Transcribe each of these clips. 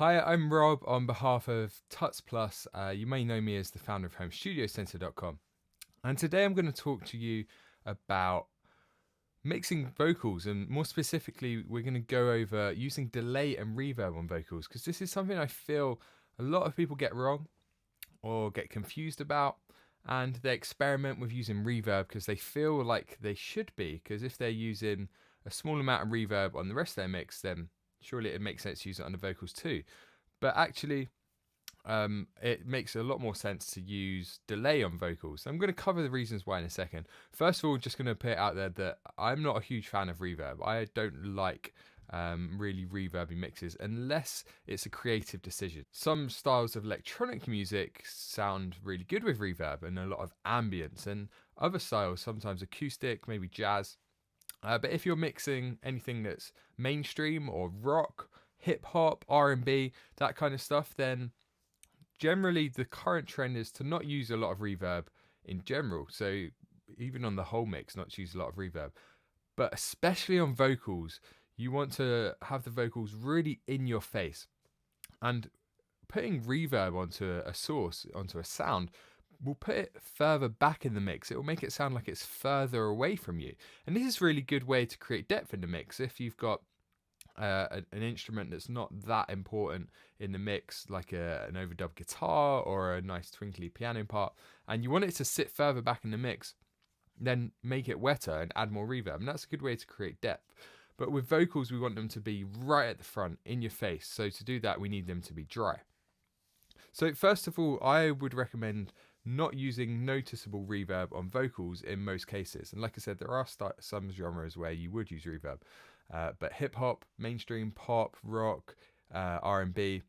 Hi, I'm Rob on behalf of Tuts Plus. You may know me as the founder of HomeStudioCenter.com. And today I'm going to talk to you about mixing vocals, and more specifically, we're going to go over using delay and reverb on vocals, because this is something I feel a lot of people get wrong or get confused about, and they experiment with using reverb because they feel like they should be, because if they're using a small amount of reverb on the rest of their mix, then surely it makes sense to use it on the vocals too. But actually, it makes a lot more sense to use delay on vocals. I'm going to cover the reasons why in a second. First of all, just going to put it out there that I'm not a huge fan of reverb. I don't like really reverby mixes unless it's a creative decision. Some styles of electronic music sound really good with reverb and a lot of ambience, and other styles, sometimes acoustic, maybe jazz. But if you're mixing anything that's mainstream or rock, hip hop, R&B, that kind of stuff, then generally the current trend is to not use a lot of reverb in general. So even on the whole mix, not to use a lot of reverb. But especially on vocals, you want to have the vocals really in your face. And putting reverb onto a source, onto a sound, will put it further back in the mix. It will make it sound like it's further away from you. And this is a really good way to create depth in the mix. If you've got an instrument that's not that important in the mix, like an overdub guitar or a nice twinkly piano part, and you want it to sit further back in the mix, then make it wetter and add more reverb. And that's a good way to create depth. But with vocals, we want them to be right at the front, in your face. So to do that, we need them to be dry. So first of all, I would recommend not using noticeable reverb on vocals in most cases. And like I said, there are some genres where you would use reverb. But hip hop, mainstream pop, rock, R&B,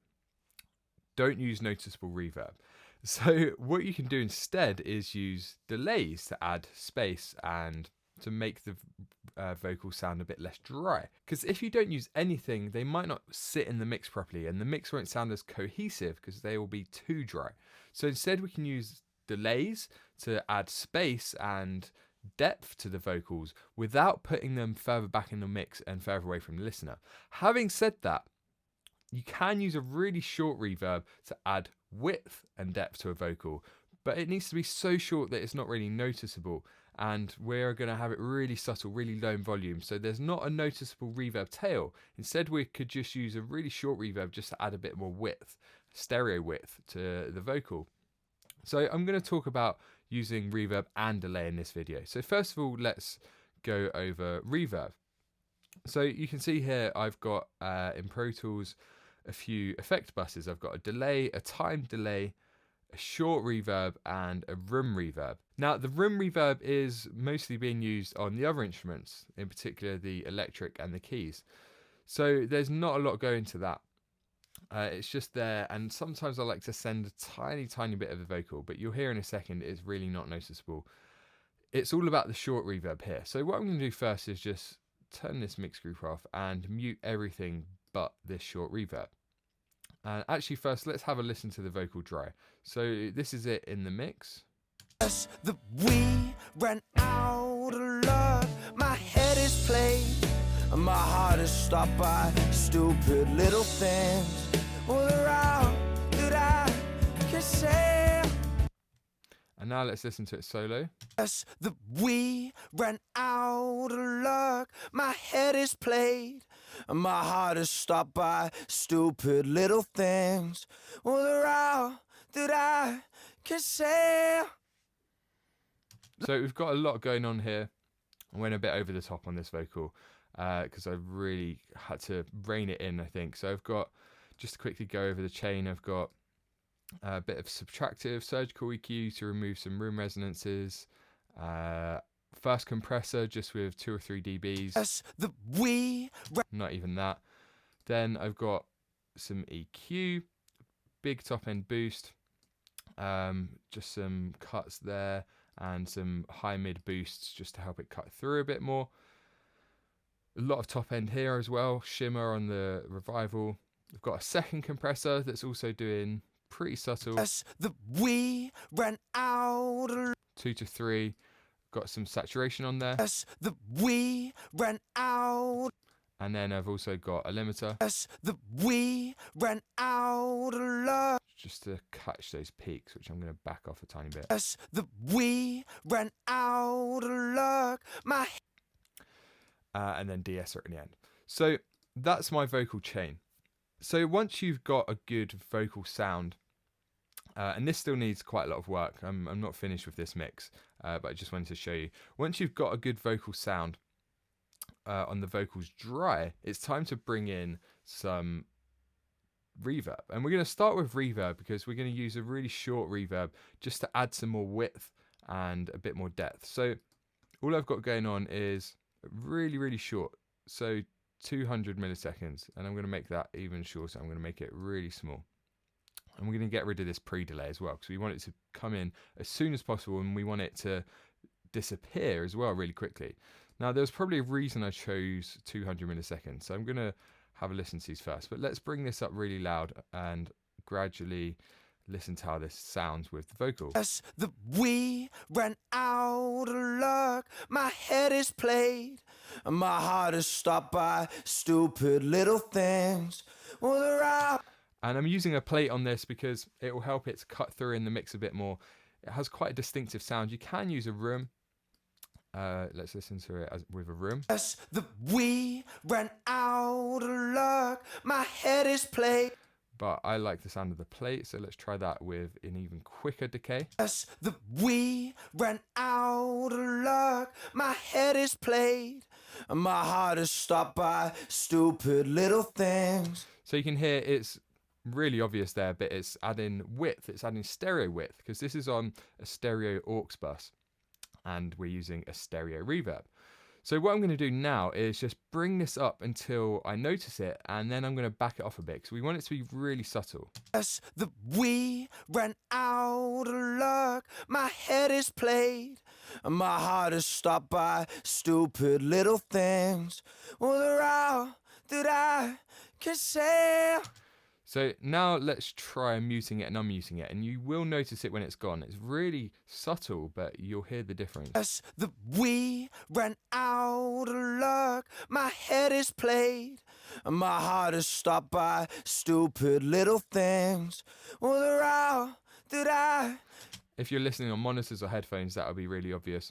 don't use noticeable reverb. So what you can do instead is use delays to add space and to make the vocals sound a bit less dry. Because if you don't use anything, they might not sit in the mix properly, and the mix won't sound as cohesive because they will be too dry. So instead we can use delays to add space and depth to the vocals without putting them further back in the mix and further away from the listener. Having said that, you can use a really short reverb to add width and depth to a vocal, but it needs to be so short that it's not really noticeable, and we're going to have it really subtle, really low in volume, so there's not a noticeable reverb tail. Instead, we could just use a really short reverb just to add a bit more width, stereo width to the vocal. So I'm going to talk about using reverb and delay in this video. So first of all, let's go over reverb. So you can see here I've got in Pro Tools a few effect buses. I've got a delay, a time delay, a short reverb, and a room reverb. Now the room reverb is mostly being used on the other instruments, in particular the electric and the keys. So there's not a lot going to that. It's just there, and sometimes I like to send a tiny bit of the vocal, but you'll hear in a second it's really not noticeable. It's all about the short reverb here. So what I'm going to do first is just turn this mix group off and mute everything but this short reverb. And actually first, let's have a listen to the vocal dry. So this is it in the mix. We ran out of love, my head is played, my heart is stopped by stupid little things. Well, they're all that I can say. And now let's listen to it solo. We ran out of luck, my head is played, my heart is stopped by stupid little things. Well, they're all that I can say. So we've got a lot going on here. I went a bit over the top on this vocal because I really had to rein it in, I think. So I've got, just to quickly go over the chain, I've got a bit of subtractive surgical EQ to remove some room resonances. First compressor just with 2 or 3 dBs. Not even that. Then I've got some EQ, big top end boost, just some cuts there, and some high mid boosts just to help it cut through a bit more. A lot of top end here as well, shimmer on the Revival. We've got a second compressor that's also doing pretty subtle. We ran out of 2 to 3. Got some saturation on there. We ran out. And then I've also got a limiter. That we ran out of luck. Just to catch those peaks, which I'm going to back off a tiny bit. That we ran out of luck. And then de-esser at the end. So that's my vocal chain. So once you've got a good vocal sound, and this still needs quite a lot of work. I'm not finished with this mix, but I just wanted to show you. Once you've got a good vocal sound on the vocals dry, it's time to bring in some reverb. And we're going to start with reverb because we're going to use a really short reverb just to add some more width and a bit more depth. So all I've got going on is really, really short. So 200 milliseconds. And I'm going to make that even shorter. I'm going to make it really small. And we're going to get rid of this pre-delay as well because we want it to come in as soon as possible and we want it to disappear as well really quickly. Now, there's probably a reason I chose 200 milliseconds. So I'm going to have a listen to these first. But let's bring this up really loud and gradually listen to how this sounds with the vocal. That we ran out of luck. My head is played. And my heart is stopped by stupid little things. Well, they're out. And I'm using a plate on this because it will help it to cut through in the mix a bit more. It has quite a distinctive sound. You can use a room. Let's listen to it with a room. That we ran out of luck. My head is played. But I like the sound of the plate, so let's try that with an even quicker decay. That we ran out of luck. My head is played. And my heart is stopped by stupid little things. So you can hear it's really obvious there, but it's adding width, it's adding stereo width, because this is on a stereo aux bus and we're using a stereo reverb. So what I'm going to do now is just bring this up until I notice it, and then I'm going to back it off a bit because we want it to be really subtle. That we ran out of luck. My head is played. And my heart is stopped by stupid little things. Well, they're all that I can say. So now let's try muting it and unmuting it, and you will notice it when it's gone. It's really subtle, but you'll hear the difference. That we ran out of luck. My head is played. And my heart is stopped by stupid little things. Well, they're all that I... If you're listening on monitors or headphones, that'll be really obvious.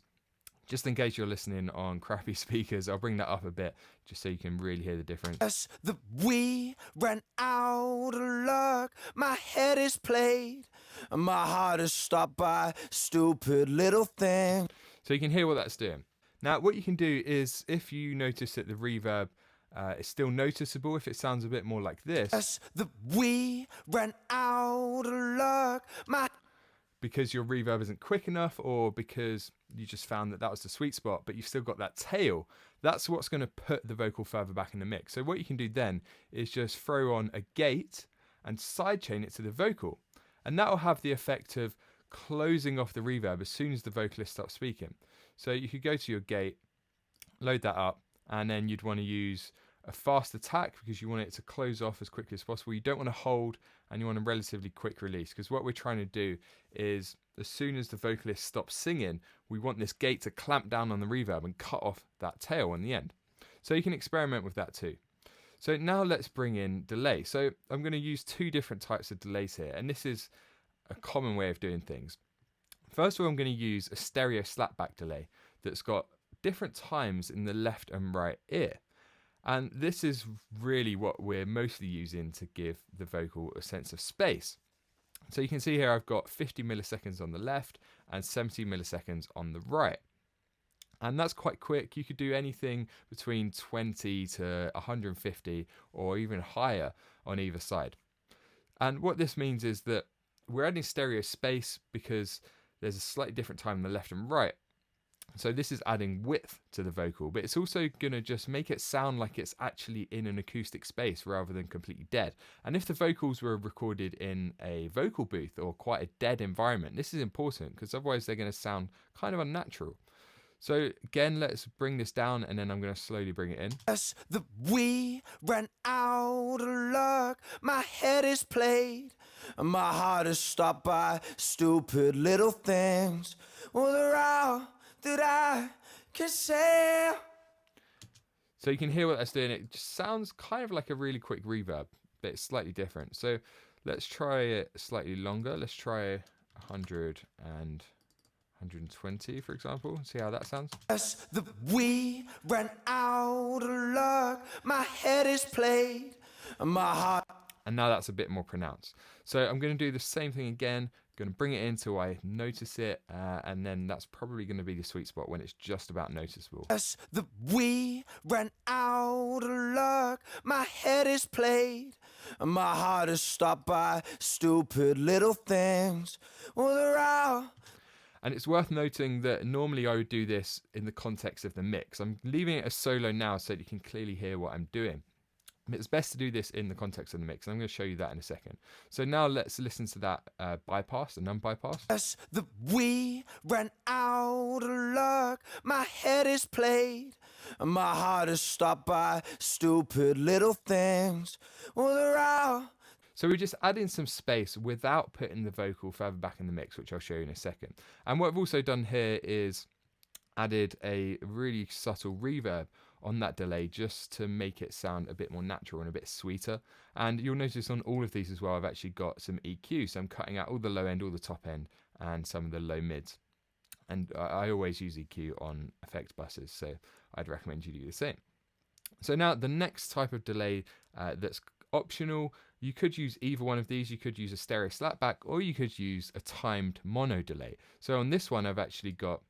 Just in case you're listening on crappy speakers, I'll bring that up a bit just so you can really hear the difference. That we ran out of luck. My head is played. And my heart is stopped by stupid little things. So you can hear what that's doing. Now, what you can do is, if you notice that the reverb is still noticeable, if it sounds a bit more like this. That we ran out of luck. Because your reverb isn't quick enough, or because you just found that that was the sweet spot, but you've still got that tail, that's what's going to put the vocal further back in the mix. So what you can do then is just throw on a gate and sidechain it to the vocal. And that will have the effect of closing off the reverb as soon as the vocalist stops speaking. So you could go to your gate, load that up, and then you'd want to use a fast attack because you want it to close off as quickly as possible. You don't want to hold, and you want a relatively quick release, because what we're trying to do is, as soon as the vocalist stops singing, we want this gate to clamp down on the reverb and cut off that tail in the end. So you can experiment with that too. So now let's bring in delay. So I'm going to use two different types of delays here, and this is a common way of doing things. First of all, I'm going to use a stereo slapback delay that's got different times in the left and right ear. And this is really what we're mostly using to give the vocal a sense of space. So you can see here I've got 50 milliseconds on the left and 70 milliseconds on the right. And that's quite quick. You could do anything between 20 to 150 or even higher on either side. And what this means is that we're adding stereo space because there's a slightly different time on the left and right. So this is adding width to the vocal, but it's also going to just make it sound like it's actually in an acoustic space rather than completely dead. And if the vocals were recorded in a vocal booth or quite a dead environment, this is important because otherwise they're going to sound kind of unnatural. So again, let's bring this down, and then I'm going to slowly bring it in. That we ran out of luck. My head is played. And my heart is stopped by stupid little things. Well, they're all that I can say. So you can hear what that's doing. It just sounds kind of like a really quick reverb, but it's slightly different. So let's try it slightly longer. Let's try 100 and 120, for example. See how that sounds. We ran out of luck. My head is played. My heart. And now that's a bit more pronounced. So I'm going to do the same thing again. Going to bring it in till I notice it, and then that's probably going to be the sweet spot when it's just about noticeable. We ran out of luck. My head is played. My heart is stopped by stupid little things. Well, they're out. And it's worth noting that normally I would do this in the context of the mix. I'm leaving it as solo now so that you can clearly hear what I'm doing. But it's best to do this in the context of the mix. And I'm going to show you that in a second. So now let's listen to that bypass, the non-bypass. We ran out of luck. My head is played. My heart is stopped by stupid little things. Well, they're out. So we're just adding some space without putting the vocal further back in the mix, which I'll show you in a second. And what I've also done here is added a really subtle reverb on that delay just to make it sound a bit more natural and a bit sweeter. And you'll notice on all of these as well, I've actually got some EQ. So I'm cutting out all the low end, all the top end, and some of the low mids. And I always use EQ on effects buses, so I'd recommend you do the same. So now the next type of delay that's optional, you could use either one of these. You could use a stereo slapback, or you could use a timed mono delay. So on this one, I've actually got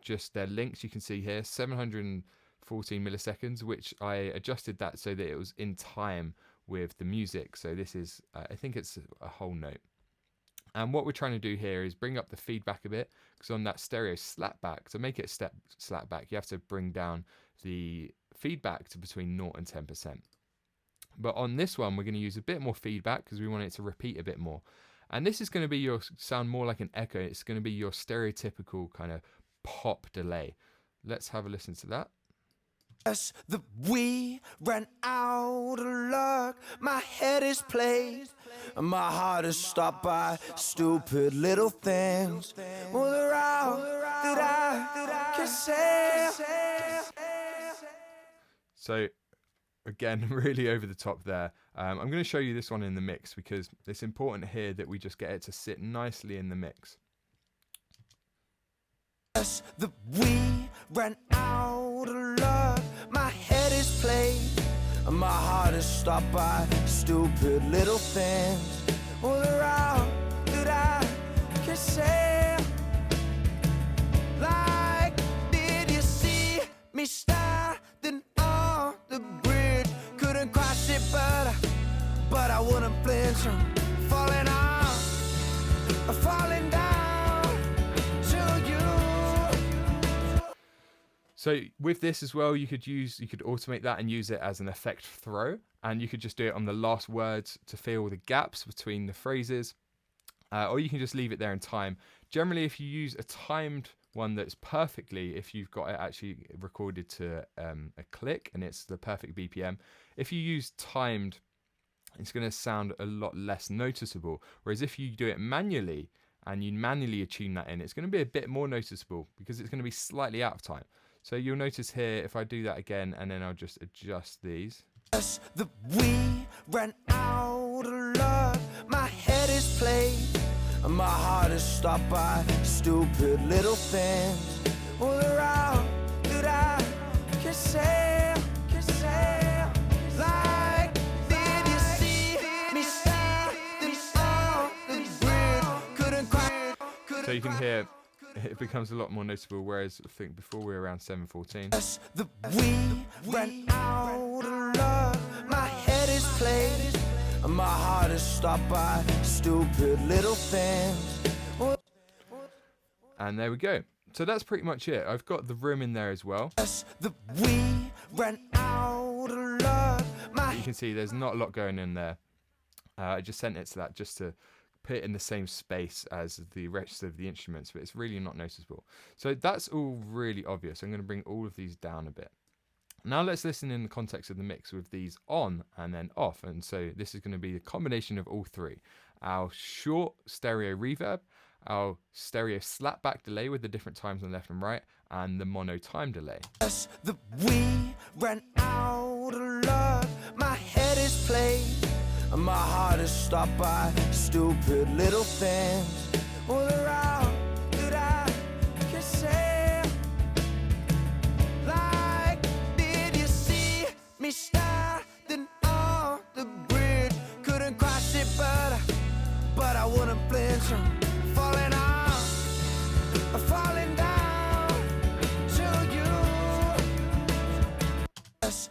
just their links. You can see here 714 milliseconds, which I adjusted that so that it was in time with the music. So this is, I think it's a whole note. And what we're trying to do here is bring up the feedback a bit, because on that stereo slapback, to make it step slapback, you have to bring down the feedback to between 0 and 10%. But on this one, we're going to use a bit more feedback because we want it to repeat a bit more. And this is going to be your sound more like an echo. It's going to be your stereotypical kind of pop delay. Let's have a listen to that. We ran out of luck. My head is played. My heart is stopped by stupid little things. Well, they're out that I can say. So again, really over the top there. I'm going to show you this one in the mix because it's important here that we just get it to sit nicely in the mix. We ran out of luck. My head is played. My heart is stopped by stupid little things. Well, they're out that I can say. Like, did you see me standing on the bridge? Couldn't cross it, but I wouldn't flinch. Falling off, falling down to you. So with this as well, you could automate that and use it as an effect throw, and you could just do it on the last words to fill the gaps between the phrases, or you can just leave it there in time. Generally, if you use a timed one that's perfectly, if you've got it actually recorded to a click and it's the perfect BPM, if you use timed, it's going to sound a lot less noticeable. Whereas if you do it manually and you manually attune that in, it's going to be a bit more noticeable because it's going to be slightly out of time. So you'll notice here, if I do that again, and then I'll just adjust these. We ran out of luck. My head is played. My heart is stopped by stupid little things. Well, they're out that I can say. Like, did you see me standing on the bridge? Couldn't cry. So you can hear it becomes a lot more noticeable, whereas I think before we were around 714. We ran out of luck. My head is played. My heart is stopped by stupid little things. And there we go. So that's pretty much it. I've got the room in there as well. We ran out of luck. You can see there's not a lot going in there. I just sent it to that just to put it in the same space as the rest of the instruments, but it's really not noticeable. So that's all really obvious. I'm going to bring all of these down a bit. Now let's listen in the context of the mix with these on and then off. And so this is going to be a combination of all three. Our short stereo reverb, our stereo slapback delay with the different times on left and right, and the mono time delay. Yes, we ran out of love. My head is played, and my heart is stopped by stupid little things. Well, they're all that I can say. Like, did you see me standing on the bridge? Couldn't cross it, but I wouldn't flinch. Falling off, falling down to you. Yes,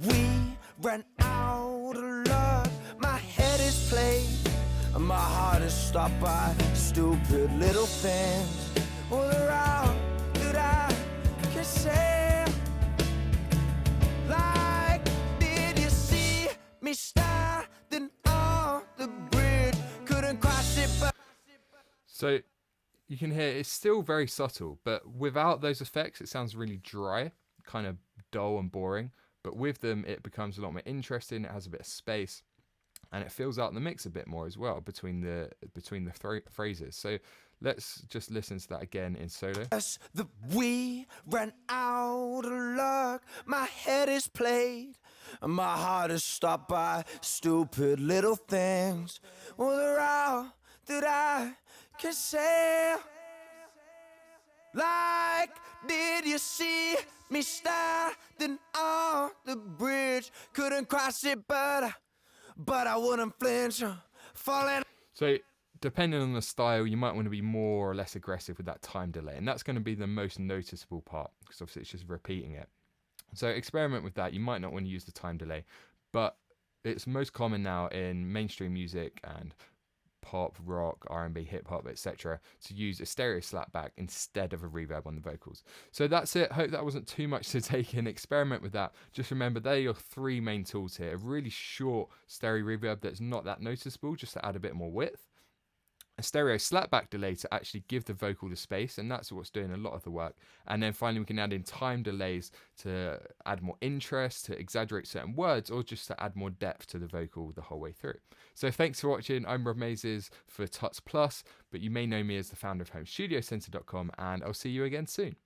we ran out of love. My head is played, and my heart is stopped by stupid little things. Well, they're all that I can say. Like, did you see me standing on the bridge? Couldn't cross it, but So you can hear it's still very subtle, but without those effects, it sounds really dry, kind of dull and boring. But with them, it becomes a lot more interesting. It has a bit of space, and it fills out the mix a bit more as well between the phrases. So let's just listen to that again in solo. yes, we ran out of luck. My head is played, and my heart is stopped by stupid little things. Well, they're all that I can say. Like, did you see me standing on the bridge? Couldn't cross it, but I wouldn't flinch. Falling. So depending on the style, you might want to be more or less aggressive with that time delay, and that's going to be the most noticeable part because obviously it's just repeating it. So experiment with that. You might not want to use the time delay, but it's most common now in mainstream music and pop, rock, R&B, hip hop, etc. to use a stereo slapback instead of a reverb on the vocals. So that's it. Hope that wasn't too much to take in. Experiment with that. Just remember, they're your three main tools here. A really short stereo reverb that's not that noticeable, just to add a bit more width. A stereo slapback delay to actually give the vocal the space, and that's what's doing a lot of the work. And then finally we can add in time delays to add more interest, to exaggerate certain words, or just to add more depth to the vocal the whole way through. So thanks for watching. I'm Rob Mazes for Tuts Plus, but you may know me as the founder of HomeStudioCenter.com, and I'll see you again soon.